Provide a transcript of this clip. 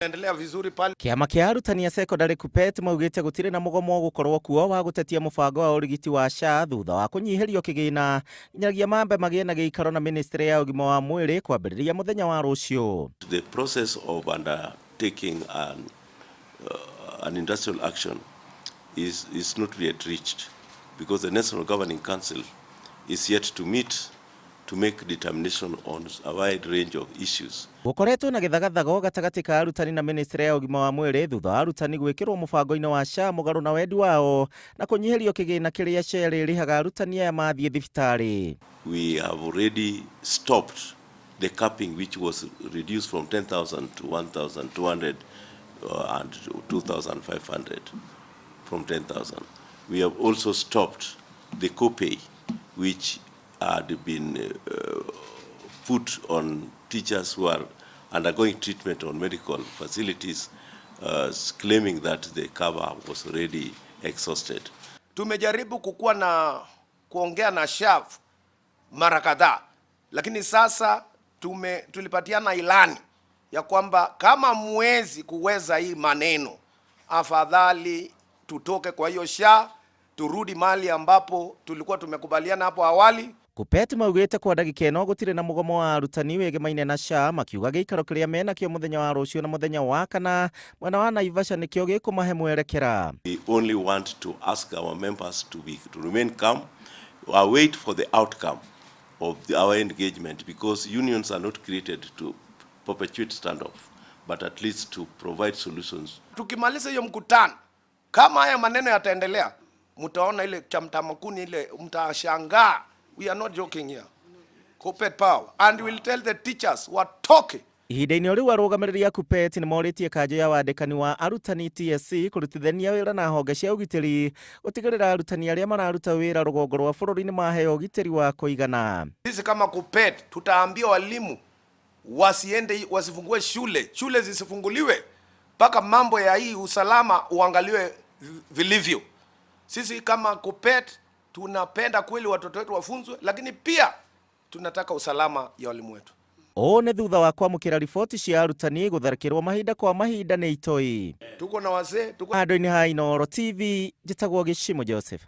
Endelea vizuri pale. Kiama kia arutani ya secondary KUPPET maugite gutire na mugomo gukorwo kuo wa gutetia mubango wa urigiti wa SHA thutha wa kunyihirio kigina nyagia mambe magie na giikaro na ministry ya ugima wa mwiri kwambiriria muthenya wa rucio. The process of undertaking an industrial action is not yet reached because the National Governing Council is yet to meet to make determination on a wide range of issues. Gukoretwo na githagathago gatagati ka arutani na ministry ya ugima wa mwiri thutha wa arutani gwikirwo mubango-ini wa SHA mugaru na wendi wao na kunyihirio kigina kiria SHA rihaga arutani aya mathie thibitari. We have already stopped the capping which was reduced from 10,000 to 1,200 and 2,500 from 10,000. We have also stopped the copay which had been put on teachers who are undergoing treatment on medical facilities, claiming that the cover was already exhausted. Tumejaribu kuongea na SHA mara kadhaa, lakini sasa tulipatiana ilani ya kwamba kama mwezi kuweza hii maneno, afadhali tutoke kwa hiyo SHA turudi mali ambapo tulikuwa tumekubaliana hapo awali. KUPPET maugite kwa ndagika ino gutire na mugomo wa arutani wegemaine na SHA makiuga giikaro kiria mena kio muthenya wa rucio na muthenya wa kana mwena wa Naivasha nikio gikumahe mwerekera. We only want to ask our members to remain calm, wait for the outcome of our engagement, because unions are not created to perpetuate standoff but at least to provide solutions. Tukimaliza hiyo mkutano, kama haya maneno yataendelea, mtaona ile chamtamakuni ile, mtashangaa. We are not joking here. KUPPET power, and we'll tell the teachers what talking. Ihinda-ini riu arugamiriria KUPPET ni moritie kanjo ya wandikani wa arutani TSC kurutithania wira na honge cia ugitiri gutigirira arutani aria mararuta wira rugongo rwa bururi ni maheo ugitiri wa kuigana. Sisi kama KUPPET tutaambia walimu wasifungue shule zisifunguliwe mpaka mambo ya hii usalama uangaliwe vilivyo. Sisi kama KUPPET tunapenda kweli watoto wetu wafunzwe, lakini pia tunataka usalama ya walimu wetu. One thutha wa kwamukira riboti cia arutani gutharikirwo mahinda kwa mahinda ni itoi. Tuko na wazee, Handũ-inĩ ha Inooro TV, njĩtagwo Gĩchimo Joseph.